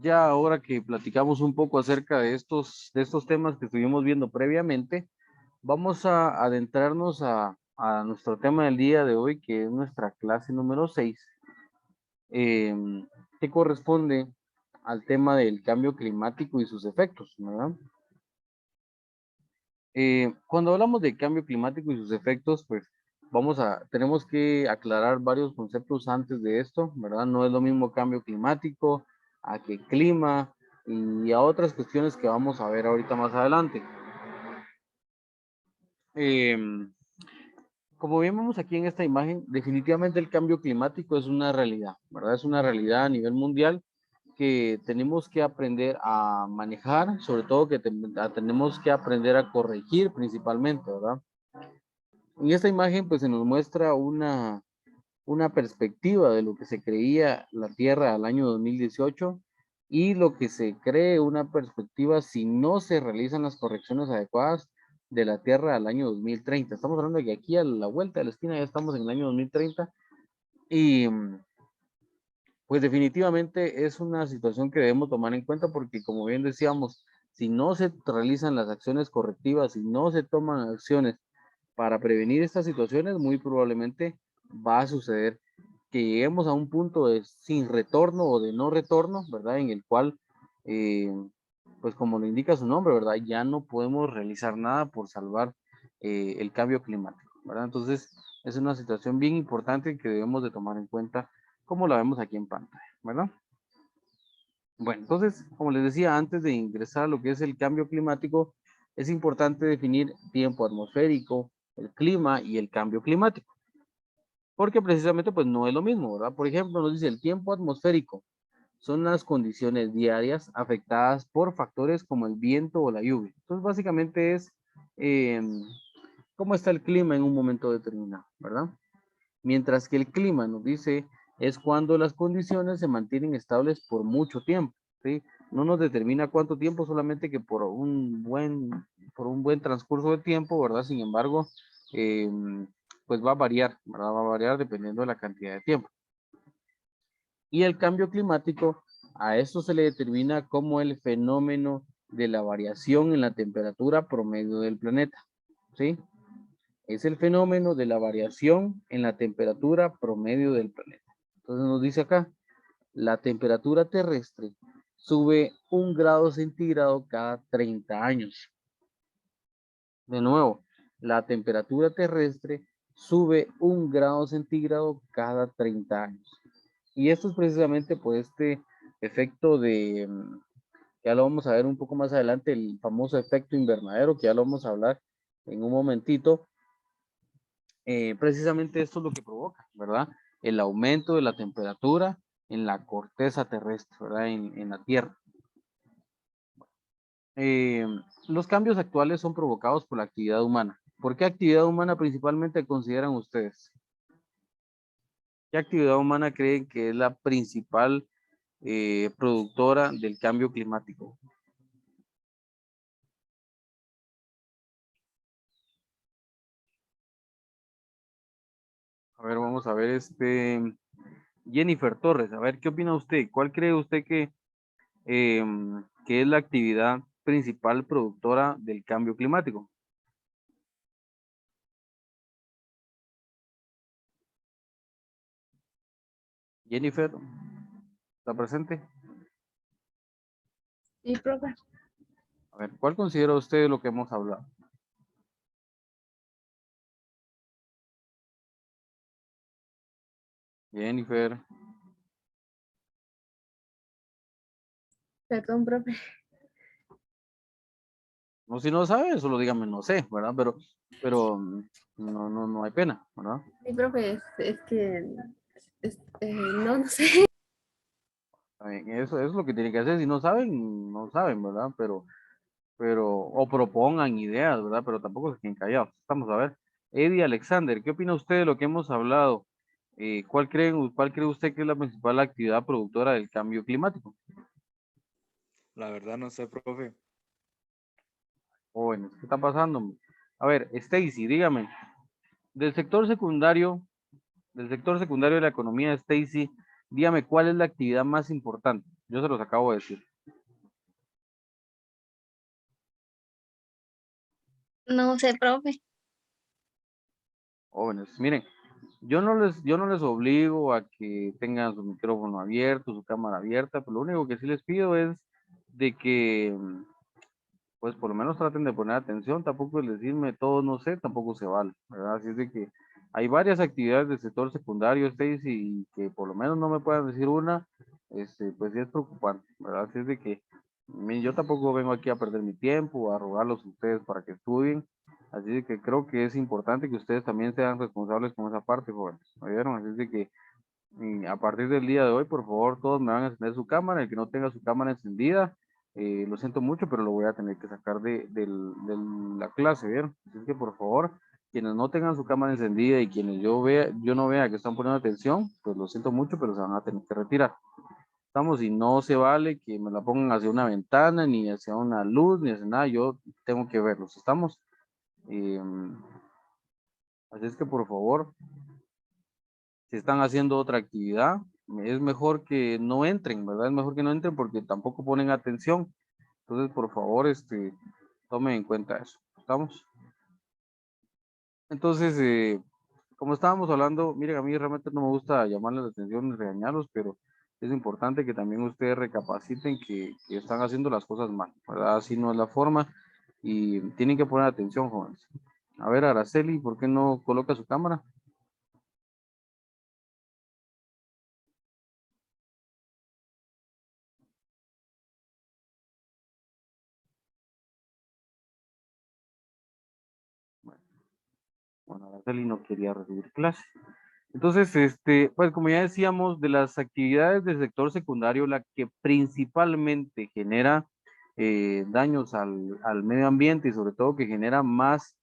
ya ahora que platicamos un poco acerca de estos temas que estuvimos viendo previamente, vamos a adentrarnos a nuestro tema del día de hoy, que es nuestra clase número 6, que corresponde al tema del cambio climático y sus efectos, ¿verdad? Cuando hablamos de cambio climático y sus efectos, pues tenemos que aclarar varios conceptos antes de esto, ¿verdad? No es lo mismo cambio climático a que clima y a otras cuestiones que vamos a ver ahorita más adelante. Em, Como bien vemos aquí en esta imagen, definitivamente el cambio climático es una realidad, ¿verdad? Es una realidad a nivel mundial que tenemos que aprender a manejar, sobre todo que tenemos que aprender a corregir principalmente, ¿verdad? En esta imagen pues se nos muestra una perspectiva de lo que se creía la Tierra al año 2018 y lo que se cree una perspectiva si no se realizan las correcciones adecuadas de la Tierra al año 2030. Estamos hablando de que aquí a la vuelta de la esquina ya estamos en el año 2030 y pues definitivamente es una situación que debemos tomar en cuenta porque como bien decíamos, si no se realizan las acciones correctivas, si no se toman acciones para prevenir estas situaciones, muy probablemente va a suceder que lleguemos a un punto de sin retorno o de no retorno, ¿verdad? En el cual, eh, pues como lo indica su nombre, ¿verdad? Ya no podemos realizar nada por salvar el cambio climático, ¿verdad? Entonces, es una situación bien importante que debemos de tomar en cuenta, como la vemos aquí en pantalla, ¿verdad? Bueno, entonces, como les decía, antes de ingresar a lo que es el cambio climático, es importante definir tiempo atmosférico, el clima y el cambio climático, porque precisamente pues no es lo mismo, ¿verdad? Por ejemplo, nos dice el tiempo atmosférico son las condiciones diarias afectadas por factores como el viento o la lluvia. Entonces, básicamente es eh, cómo está el clima en un momento determinado, ¿verdad? Mientras que el clima nos dice es cuando las condiciones se mantienen estables por mucho tiempo, ¿sí? No nos determina cuánto tiempo, solamente que por un buen transcurso de tiempo, ¿verdad? Sin embargo, eh, pues va a variar, ¿verdad? Va a variar dependiendo de la cantidad de tiempo. Y el cambio climático, a esto se le determina como el fenómeno de la variación en la temperatura promedio del planeta, ¿sí? Es el fenómeno de la variación en la temperatura promedio del planeta. Entonces nos dice acá, la temperatura terrestre sube 1 grado centígrado cada 30 años. De nuevo, la temperatura terrestre sube 1 grado centígrado cada 30 años. Y esto es precisamente por este efecto de, ya lo vamos a ver un poco más adelante, el famoso efecto invernadero, que ya lo vamos a hablar en un momentito. Precisamente esto es lo que provoca, ¿verdad? El aumento de la temperatura en la corteza terrestre, ¿verdad? En la Tierra. Eh, los cambios actuales son provocados por la actividad humana. ¿Por qué actividad humana principalmente consideran ustedes? ¿Qué actividad humana creen que es la principal productora del cambio climático? A ver, vamos a ver Jennifer Torres, a ver, ¿qué opina usted? ¿Cuál cree usted que es la actividad principal productora del cambio climático? Jennifer, ¿está presente? Sí, profe. A ver, ¿cuál considera usted de lo que hemos hablado? Jennifer, Perdón, profe. no, si no sabe, solo dígame, no sé, ¿verdad? Pero no hay pena, ¿verdad? Sí, profe, es que no, no sé. Está bien, eso es lo que tiene que hacer. Si no saben, no saben, ¿verdad? O propongan ideas, ¿verdad? Pero tampoco se queden callados. Vamos a ver. Eddie Alexander, ¿qué opina usted de lo que hemos hablado? ¿Cuál cree usted que es la principal actividad productora del cambio climático? La verdad no sé, profe. Jóvenes, ¿qué está pasando? A ver, Stacy, dígame, del sector secundario, del sector secundario de la economía, Stacy, dígame, ¿cuál es la actividad más importante? Yo se los acabo de decir. No sé, profe. Jóvenes, miren, yo no les obligo a que tengan su micrófono abierto, su cámara abierta, pero lo único que sí les pido es de que, pues por lo menos traten de poner atención, tampoco el decirme todo no sé, tampoco se vale, ¿verdad? Así es de que hay varias actividades del sector secundario, Stacy, y que por lo menos no me puedan decir una, pues sí es preocupante, ¿verdad? Así es de que yo tampoco vengo aquí a perder mi tiempo, a rogarlos a ustedes para que estudien, así de que creo que es importante que ustedes también sean responsables con esa parte, jóvenes, ¿oyeron? Así es de que a partir del día de hoy, por favor, todos me van a encender su cámara. El que no tenga su cámara encendida, lo siento mucho, pero lo voy a tener que sacar de la clase, ¿vieron? Así que, por favor, quienes no tengan su cámara encendida y quienes yo no vea que están poniendo atención, pues lo siento mucho, pero se van a tener que retirar. Estamos, y no se vale que me la pongan hacia una ventana, ni hacia una luz, ni hacia nada. Yo tengo que verlos. ¿Estamos? Así es que, por favor, si están haciendo otra actividad, es mejor que no entren, ¿verdad? Es mejor que no entren porque tampoco ponen atención. Entonces, por favor, tomen en cuenta eso. ¿Estamos? Entonces, como estábamos hablando, miren, a mí realmente no me gusta llamarles la atención ni regañarlos, pero es importante que también ustedes recapaciten que están haciendo las cosas mal, ¿verdad? Así no es la forma y tienen que poner atención, jóvenes. A ver, Araceli, ¿por qué no coloca su cámara? Bueno, Araceli no quería recibir clase. Entonces, pues como ya decíamos, de las actividades del sector secundario, la que principalmente genera daños al medio ambiente y sobre todo que genera más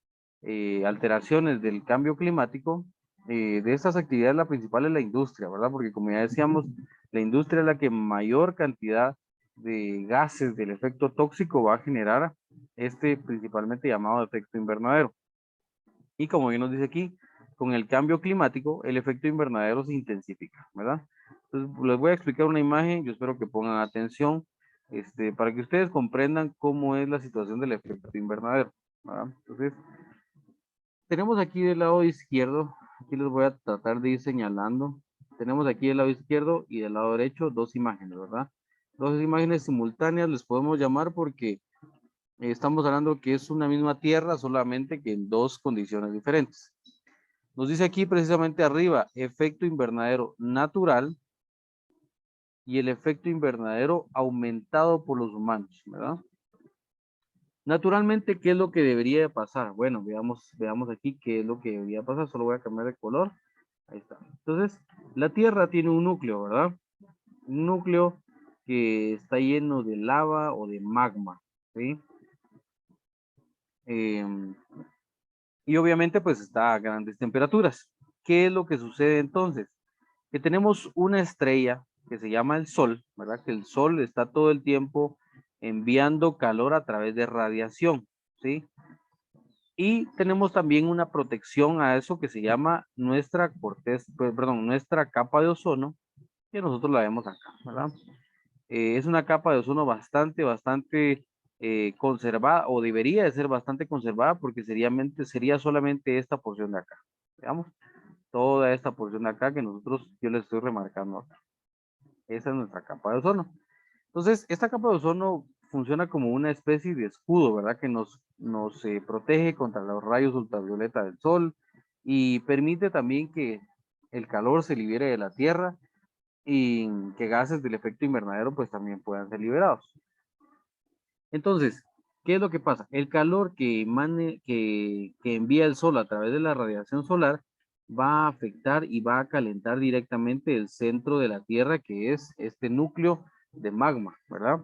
alteraciones del cambio climático, de estas actividades la principal es la industria, ¿verdad? Porque como ya decíamos, la industria es la que mayor cantidad de gases del efecto tóxico va a generar principalmente llamado efecto invernadero. Y como bien nos dice aquí, con el cambio climático, el efecto invernadero se intensifica, ¿verdad? Entonces, les voy a explicar una imagen, yo espero que pongan atención, para que ustedes comprendan cómo es la situación del efecto invernadero, ¿verdad? Entonces, tenemos aquí del lado izquierdo, aquí les voy a tratar de ir señalando, tenemos aquí del lado izquierdo y del lado derecho dos imágenes, ¿verdad? Dos imágenes simultáneas les podemos llamar porque estamos hablando que es una misma tierra, solamente que en dos condiciones diferentes. Nos dice aquí precisamente arriba, efecto invernadero natural y el efecto invernadero aumentado por los humanos, ¿verdad? Naturalmente, ¿qué es lo que debería de pasar? Bueno, veamos aquí qué es lo que debería pasar. Solo voy a cambiar de color. Ahí está. Entonces, la Tierra tiene un núcleo, ¿verdad? Un núcleo que está lleno de lava o de magma, ¿sí? Y obviamente, pues está a grandes temperaturas. ¿Qué es lo que sucede entonces? Que tenemos una estrella que se llama el Sol, ¿verdad? Que el Sol está todo el tiempo enviando calor a través de radiación, ¿sí? Y tenemos también una protección a eso que se llama nuestra nuestra capa de ozono, que nosotros la vemos acá, ¿verdad? Es una capa de ozono bastante conservada, o debería de ser bastante conservada, porque sería solamente esta porción de acá, veamos, toda esta porción de acá que yo les estoy remarcando acá. Esa es nuestra capa de ozono. Entonces, esta capa de ozono funciona como una especie de escudo, ¿verdad? Que nos protege contra los rayos ultravioleta del sol y permite también que el calor se libere de la Tierra y que gases del efecto invernadero pues también puedan ser liberados. Entonces, ¿qué es lo que pasa? El calor que envía el sol a través de la radiación solar va a afectar y va a calentar directamente el centro de la Tierra, que es este núcleo de magma, ¿verdad?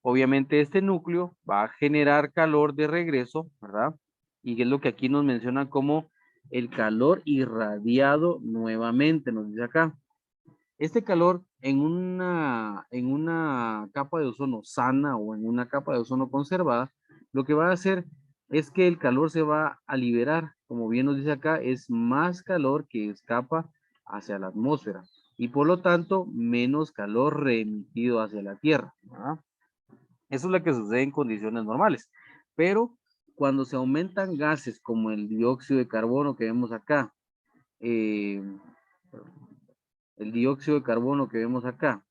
Obviamente este núcleo va a generar calor de regreso, ¿verdad? Y es lo que aquí nos menciona como el calor irradiado nuevamente, nos dice acá. Este calor en una capa de ozono sana o en una capa de ozono conservada, lo que va a hacer es que el calor se va a liberar. Como bien nos dice acá, es más calor que escapa hacia la atmósfera. y por lo tanto menos calor reemitido hacia la Tierra, ¿verdad? Eso es lo que sucede en condiciones normales, pero cuando se aumentan gases como el dióxido de carbono que vemos acá, eh, el dióxido de carbono que vemos acá,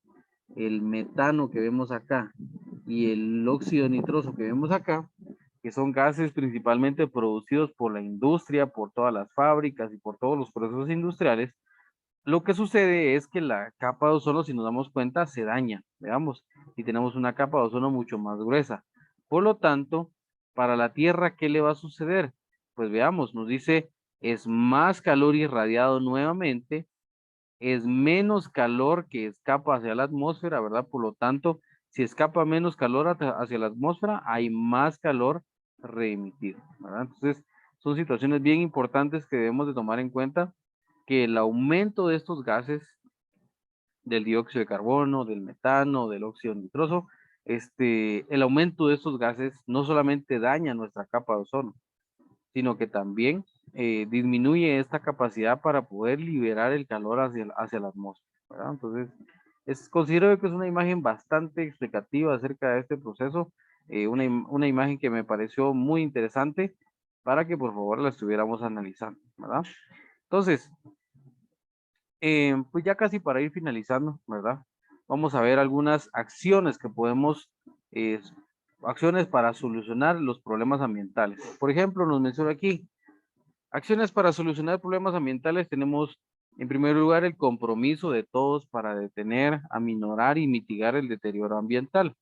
el metano que vemos acá y el óxido nitroso que vemos acá, que son gases principalmente producidos por la industria, por todas las fábricas y por todos los procesos industriales, lo que sucede es que la capa de ozono, si nos damos cuenta, se daña, veamos, y tenemos una capa de ozono mucho más gruesa. Por lo tanto, para la Tierra, ¿qué le va a suceder? Pues veamos, nos dice, es más calor irradiado nuevamente, es menos calor que escapa hacia la atmósfera, ¿verdad? Por lo tanto, si escapa menos calor hacia la atmósfera, hay más calor reemitido, ¿verdad? Entonces, son situaciones bien importantes que debemos de tomar en cuenta, que el aumento de estos gases, del dióxido de carbono, del metano, del óxido nitroso, el aumento de estos gases no solamente daña nuestra capa de ozono, sino que también disminuye esta capacidad para poder liberar el calor hacia la atmósfera, ¿verdad? Entonces, considero que es una imagen bastante explicativa acerca de este proceso, una imagen que me pareció muy interesante para que por favor la estuviéramos analizando, ¿verdad? Entonces, pues ya casi para ir finalizando, ¿verdad? Vamos a ver algunas acciones que podemos, eh, acciones para solucionar los problemas ambientales. Por ejemplo, nos menciona aquí, acciones para solucionar problemas ambientales. Tenemos, en primer lugar, el compromiso de todos para detener, aminorar y mitigar el deterioro ambiental.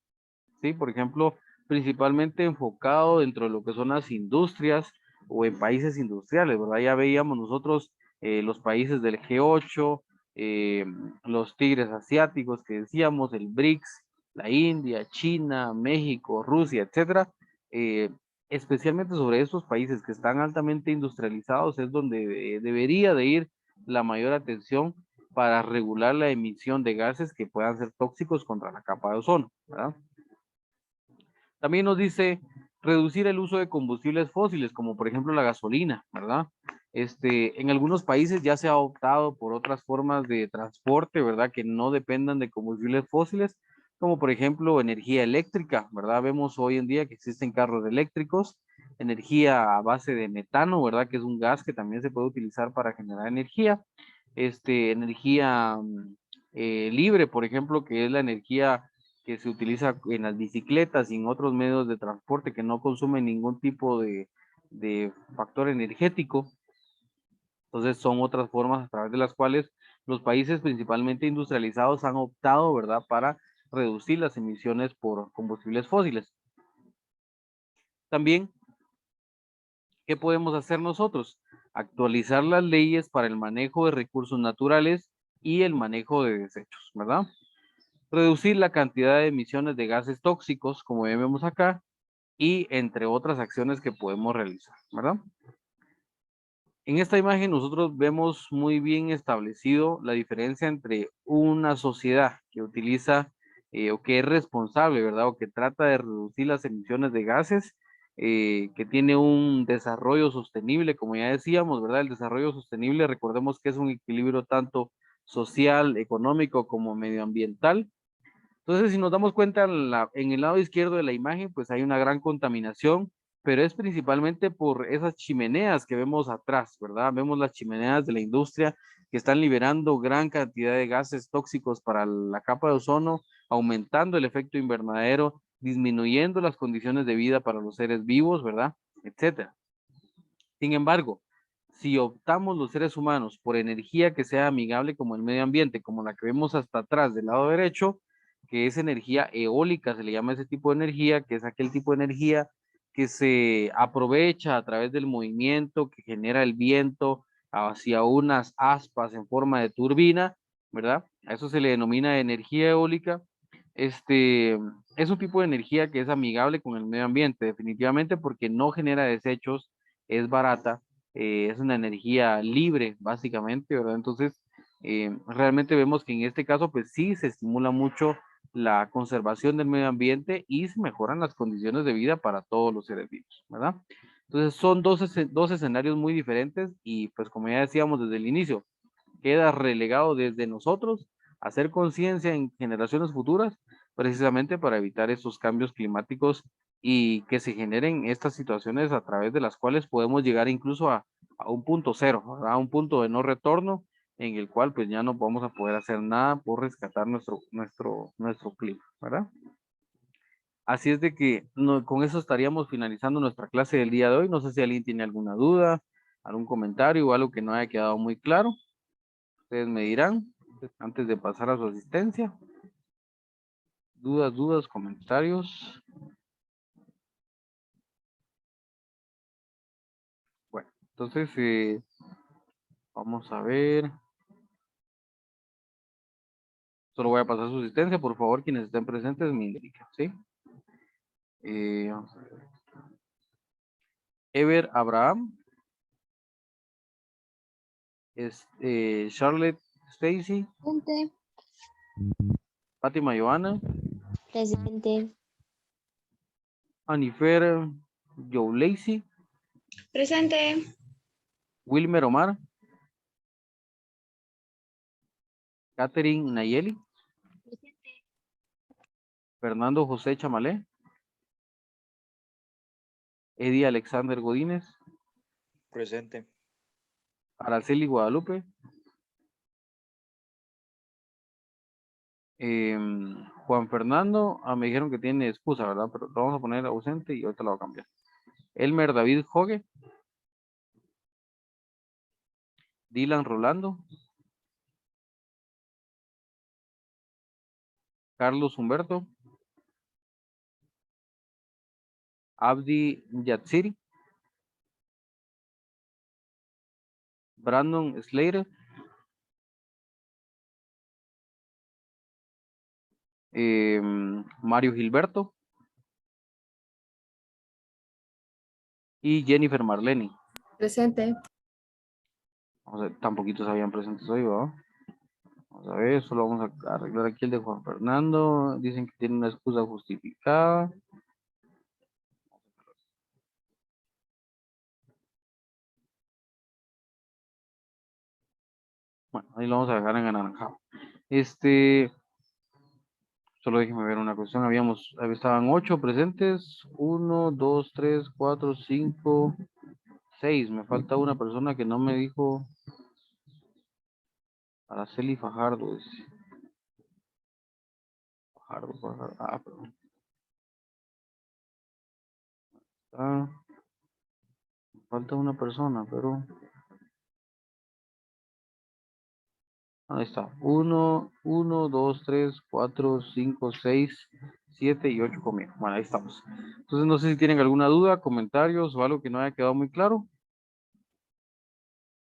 ¿Sí? Por ejemplo, principalmente enfocado dentro de lo que son las industrias o en países industriales, ¿verdad? Ya veíamos nosotros los países del G8, eh, los tigres asiáticos que decíamos, el BRICS, la India, China, México, Rusia, etcétera. Especialmente sobre estos países que están altamente industrializados es donde debería de ir la mayor atención para regular la emisión de gases que puedan ser tóxicos contra la capa de ozono, ¿verdad? También nos dice reducir el uso de combustibles fósiles, como por ejemplo la gasolina, ¿verdad? En algunos países ya se ha optado por otras formas de transporte, ¿verdad? Que no dependan de combustibles fósiles, como por ejemplo energía eléctrica, ¿verdad? Vemos hoy en día que existen carros eléctricos, energía a base de metano, ¿verdad? Que es un gas que también se puede utilizar para generar energía. Energía libre, por ejemplo, que es la energía que se utiliza en las bicicletas y en otros medios de transporte que no consumen ningún tipo de factor energético. Entonces son otras formas a través de las cuales los países principalmente industrializados han optado, ¿verdad?, para reducir las emisiones por combustibles fósiles. También, ¿qué podemos hacer nosotros? Actualizar las leyes para el manejo de recursos naturales y el manejo de desechos, ¿verdad? Reducir la cantidad de emisiones de gases tóxicos, como vemos acá, y entre otras acciones que podemos realizar, ¿verdad? En esta imagen nosotros vemos muy bien establecido la diferencia entre una sociedad que utiliza o que es responsable, ¿verdad? O que trata de reducir las emisiones de gases, que tiene un desarrollo sostenible, como ya decíamos, ¿verdad? El desarrollo sostenible, recordemos que es un equilibrio tanto social, económico como medioambiental. Entonces, si nos damos cuenta, en el lado izquierdo de la imagen, pues hay una gran contaminación, pero es principalmente por esas chimeneas que vemos atrás, ¿verdad? Vemos las chimeneas de la industria que están liberando gran cantidad de gases tóxicos para la capa de ozono, aumentando el efecto invernadero, disminuyendo las condiciones de vida para los seres vivos, ¿verdad? Etcétera. Sin embargo, si optamos los seres humanos por energía que sea amigable como el medio ambiente, como la que vemos hasta atrás del lado derecho, que es energía eólica, se le llama ese tipo de energía, que es aquel tipo de energía que se aprovecha a través del movimiento que genera el viento hacia unas aspas en forma de turbina, ¿verdad? A eso se le denomina energía eólica. Es un tipo de energía que es amigable con el medio ambiente, definitivamente, porque no genera desechos, es barata, es una energía libre, básicamente, ¿verdad? Entonces, realmente vemos que en este caso, pues sí, se estimula mucho la conservación del medio ambiente y se mejoran las condiciones de vida para todos los seres vivos, ¿verdad? Entonces, son dos escenarios muy diferentes y, pues, como ya decíamos desde el inicio, queda relegado desde nosotros hacer conciencia en generaciones futuras, precisamente para evitar estos cambios climáticos y que se generen estas situaciones a través de las cuales podemos llegar incluso a un punto cero, ¿verdad? A un punto de no retorno en el cual pues ya no vamos a poder hacer nada por rescatar nuestro clima, ¿verdad? Así es de que con eso estaríamos finalizando nuestra clase del día de hoy. No sé si alguien tiene alguna duda, algún comentario o algo que no haya quedado muy claro. Ustedes me dirán antes de pasar a su asistencia. Dudas, comentarios. Bueno, entonces vamos a ver. Solo voy a pasar su asistencia. Por favor, quienes estén presentes me indican, ¿sí? Vamos a ver. Ever Abraham. Charlotte Stacy. Presente. Fátima Joana. Presente. Anifer Joe Lacey. Presente. Wilmer Omar. Catherine Nayeli. Fernando José Chamalé. Eddie Alexander Godínez. Presente. Araceli Guadalupe. Juan Fernando, me dijeron que tiene excusa, ¿verdad? Pero lo vamos a poner ausente y ahorita lo voy a cambiar. Elmer David Jogue. Dylan Rolando. Carlos Humberto. Abdi Yatsiri. Brandon Slater. Mario Gilberto. Y Jennifer Marleni. Presente. Vamos a ver, tan poquitos habían presentes hoy, ¿verdad? Vamos a ver, solo vamos a arreglar aquí el de Juan Fernando. Dicen que tiene una excusa justificada. Bueno, ahí lo vamos a dejar en anaranjado. Solo déjenme ver una cuestión. Estaban 8 presentes. 1, 2, 3, 4, 5, 6. Me falta una persona que no me dijo. Araceli Fajardo. Dice. Fajardo. Ah, perdón. Me falta una persona, pero. Ahí está. 1, 2, 3, 4, 5, 6, 7 y 8 conmigo. Bueno, ahí estamos. Entonces no sé si tienen alguna duda, comentarios o algo que no haya quedado muy claro.